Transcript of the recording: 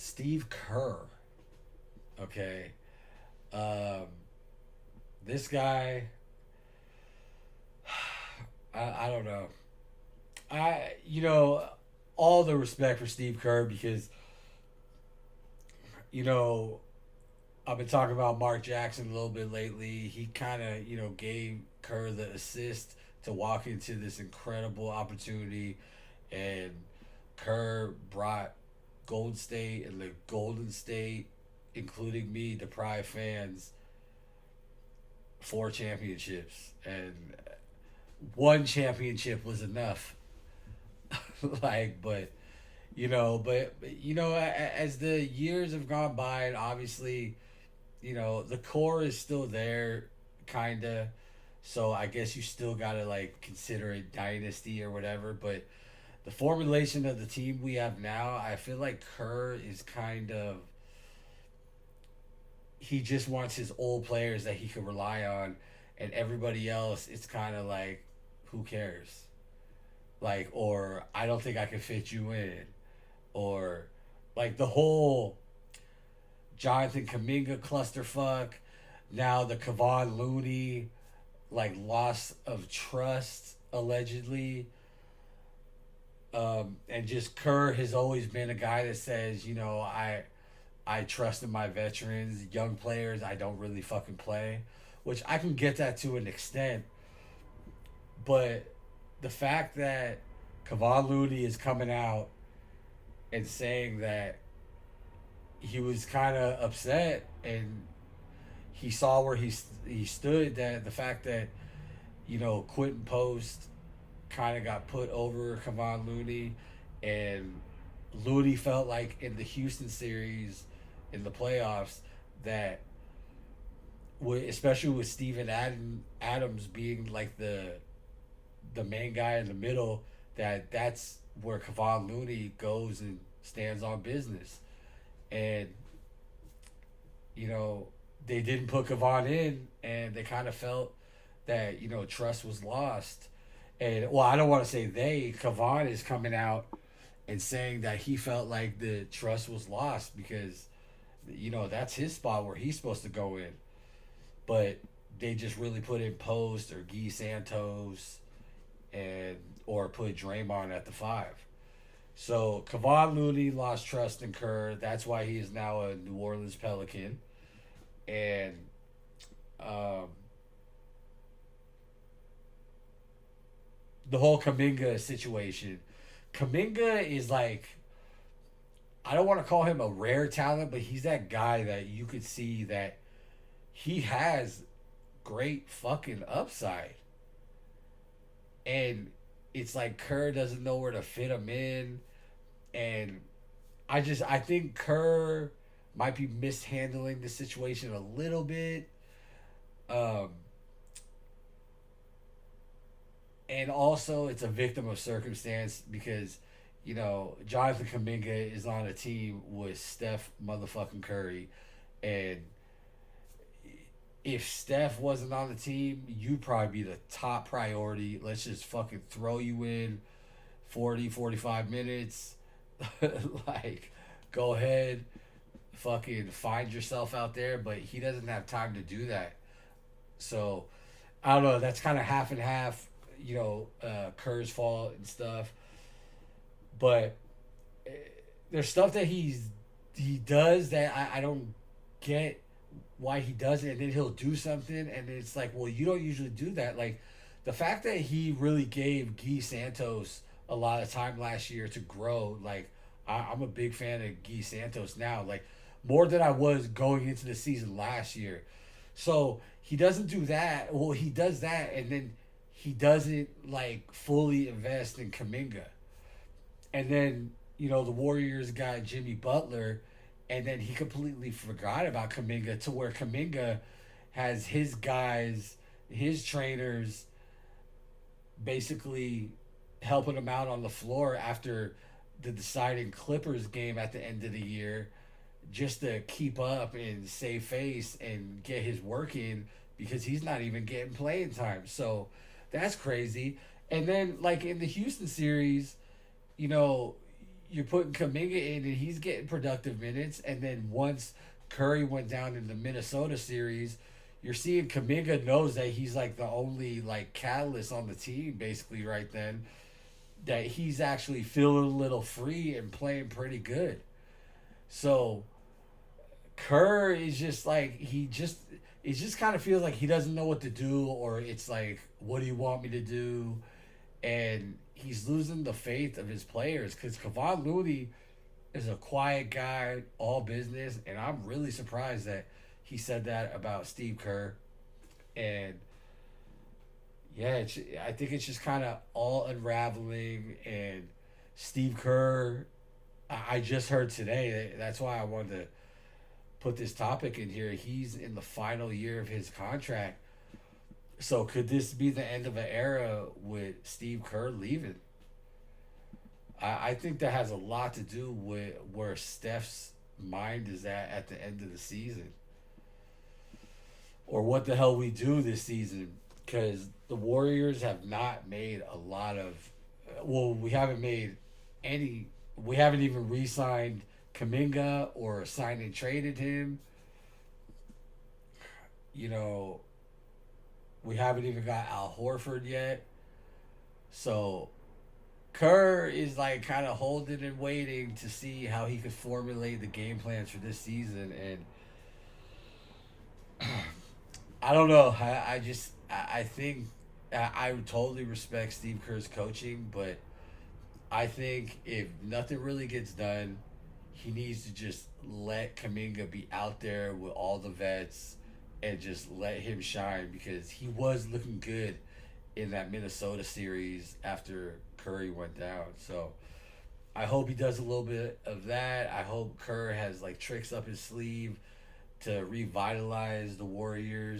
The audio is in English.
Steve Kerr. Okay. Um, this guy, I don't know. You know, all the respect for Steve Kerr because, you know, I've been talking about Mark Jackson a little bit lately. He kind of, gave Kerr the assist to walk into this incredible opportunity. And Kerr brought Golden State and the Golden State, including me, deprived fans, four championships. And one championship was enough. but as the years have gone by, and obviously, the core is still there, kinda. So I guess you still gotta like consider it dynasty or whatever. But the formulation of the team we have now, I feel like Kerr is kind of, he just wants his old players that he can rely on, and everybody else, it's kind of like, who cares? Like, or I don't think I can fit you in, or like the whole Jonathan Kaminga clusterfuck. Now the Kevon Looney like loss of trust allegedly. And just Kerr has always been a guy that says, I trust in my veterans, young players. I don't really fucking play, which I can get that to an extent. But the fact that Kevon Looney is coming out and saying that he was kind of upset and he saw where he stood, that the fact that Quentin Post kind of got put over Kevon Looney, and Looney felt like in the Houston series in the playoffs that especially with Adams being like the main guy in the middle, that's where Kevon Looney goes and stands on business. And they didn't put Kevon in, and they kind of felt that trust was lost. And well, I don't want to say they. Kevon is coming out and saying that he felt like the trust was lost because that's his spot where he's supposed to go in, but they just really put in Post or Guy Santos, and or put Draymond at the five. So Kevon Looney lost trust in Kerr. That's why he is now a New Orleans Pelican. And um, the whole Kaminga situation. Kaminga is like, I don't want to call him a rare talent, but he's that guy that you could see that he has great fucking upside. And it's like Kerr doesn't know where to fit him in. And I think Kerr might be mishandling the situation a little bit. Um, and also, it's a victim of circumstance because, Jonathan Kaminga is on a team with Steph motherfucking Curry. And if Steph wasn't on the team, you'd probably be the top priority. Let's just fucking throw you in 40, 45 minutes. Like, go ahead, fucking find yourself out there. But he doesn't have time to do that. So, I don't know. That's kind of half and half, Kerr's fault and stuff. But there's stuff that he does that I don't get why he does it, and then he'll do something, and it's like, well, you don't usually do that. Like the fact that he really gave Guy Santos a lot of time last year to grow. Like I'm a big fan of Guy Santos now, like more than I was going into the season last year. So he doesn't do that. Well, he does that, and then he doesn't like fully invest in Kaminga. And then the Warriors got Jimmy Butler, and then he completely forgot about Kaminga to where Kaminga has his guys, his trainers, basically helping him out on the floor after the deciding Clippers game at the end of the year, just to keep up and save face and get his work in because he's not even getting playing time. So that's crazy. And then like in the Houston series, you know, you're putting Kaminga in and he's getting productive minutes, and then once Curry went down in the Minnesota series, you're seeing Kaminga knows that he's like the only like catalyst on the team basically right then, that he's actually feeling a little free and playing pretty good. So Kerr is just like it just kind of feels like he doesn't know what to do, or it's like, what do you want me to do? And he's losing the faith of his players because Kevon Looney is a quiet guy, all business, and I'm really surprised that he said that about Steve Kerr. And yeah, I think it's just kind of all unraveling. And Steve Kerr, I just heard today. That's why I wanted to put this topic in here. He's in the final year of his contract. So could this be the end of an era with Steve Kerr leaving? I think that has a lot to do with where Steph's mind is at the end of the season, or what the hell we do this season. Because the Warriors have not made a lot of, well, we haven't made any. We haven't even re-signed Kaminga or signed and traded him. You know, we haven't even got Al Horford yet. So Kerr is like kind of holding and waiting to see how he could formulate the game plans for this season, and I don't know. I just I think I would totally respect Steve Kerr's coaching, but I think if nothing really gets done, he needs to just let Kaminga be out there with all the vets and just let him shine, because he was looking good in that Minnesota series after Curry went down. So I hope he does a little bit of that. I hope Kerr has like tricks up his sleeve to revitalize the Warriors.